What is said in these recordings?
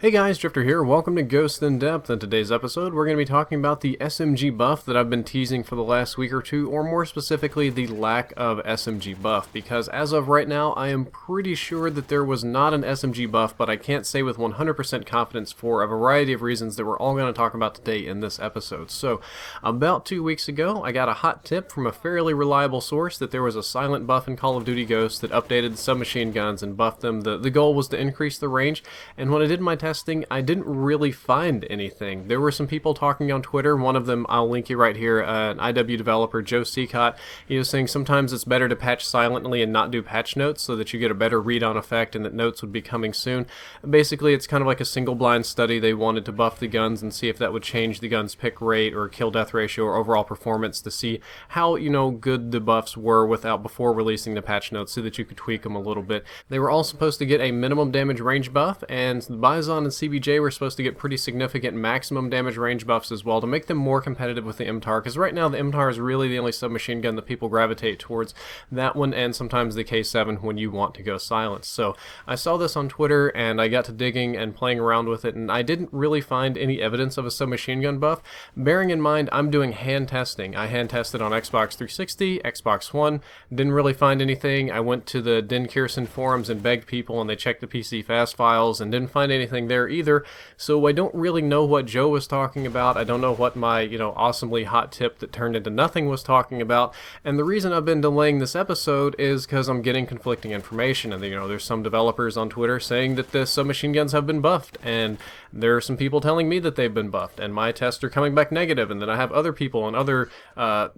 Hey guys, Drifter here. Welcome to Ghost in Depth. In today's episode, we're going to be talking about the SMG buff that I've been teasing for the last week or two, or more specifically, the lack of SMG buff, because as of right now, I am pretty sure that there was not an SMG buff, but I can't say with 100% confidence for a variety of reasons that we're all going to talk about today in this episode. So, about 2 weeks ago, I got a hot tip from a fairly reliable source that there was a silent buff in Call of Duty Ghosts that updated submachine guns and buffed them. The goal was to increase the range, and when I did my testing, I didn't really find anything. There were some people talking on Twitter. One of them, I'll link you right here, an IW developer, Joe Seacott. He was saying sometimes it's better to patch silently and not do patch notes so that you get a better read-on effect and that notes would be coming soon. Basically, it's kind of like a single blind study. They wanted to buff the guns and see if that would change the gun's pick rate or kill-death ratio or overall performance to see how, good the buffs were before releasing the patch notes so that you could tweak them a little bit. They were all supposed to get a minimum damage range buff, and the Bison and CBJ were supposed to get pretty significant maximum damage range buffs as well to make them more competitive with the MTAR, because right now the MTAR is really the only submachine gun that people gravitate towards. That one and sometimes the K7 when you want to go silent. So I saw this on Twitter and I got to digging and playing around with it, and I didn't really find any evidence of a submachine gun buff. Bearing in mind I'm doing hand testing. I hand tested on Xbox 360, Xbox One, didn't really find anything. I went to the Den Kirsten forums and begged people, and they checked the PC fast files and didn't find anything there either. So I don't really know what Joe was talking about. I don't know what my, awesomely hot tip that turned into nothing was talking about. And the reason I've been delaying this episode is because I'm getting conflicting information. And, there's some developers on Twitter saying that the submachine guns have been buffed. And there are some people telling me that they've been buffed. And my tests are coming back negative. And then I have other people and other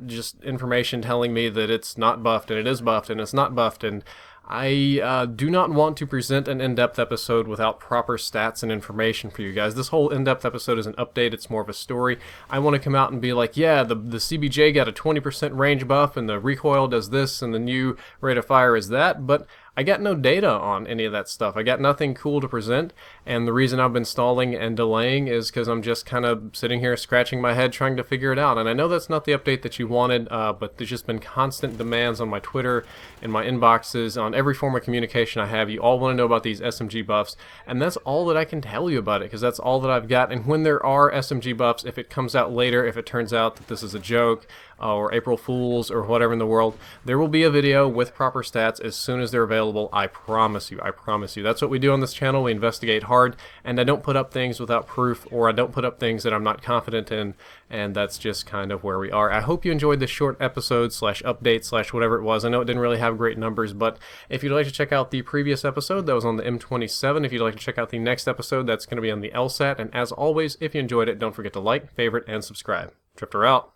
just information telling me that it's not buffed and it is buffed and it's not buffed. And I do not want to present an in-depth episode without proper stats and information for you guys. This whole in-depth episode is an update. It's more of a story. I want to come out and be like, yeah, the CBJ got a 20% range buff and the recoil does this and the new rate of fire is that, but I got no data on any of that stuff. I got nothing cool to present, and the reason I've been stalling and delaying is because I'm just kind of sitting here scratching my head trying to figure it out. And I know that's not the update that you wanted, but there's just been constant demands on my Twitter and my inboxes, on every form of communication I have. You all want to know about these SMG buffs, and that's all that I can tell you about it, because that's all that I've got. And when there are SMG buffs, if it comes out later, if it turns out that this is a joke, or April Fools, or whatever in the world, there will be a video with proper stats as soon as they're available. I promise you. I promise you. That's what we do on this channel. We investigate hard, and I don't put up things without proof, or I don't put up things that I'm not confident in, and that's just kind of where we are. I hope you enjoyed this short episode slash update slash whatever it was. I know it didn't really have great numbers, but if you'd like to check out the previous episode, that was on the M27. If you'd like to check out the next episode, that's going to be on the LSAT. And as always, if you enjoyed it, don't forget to like, favorite, and subscribe. Drifter out.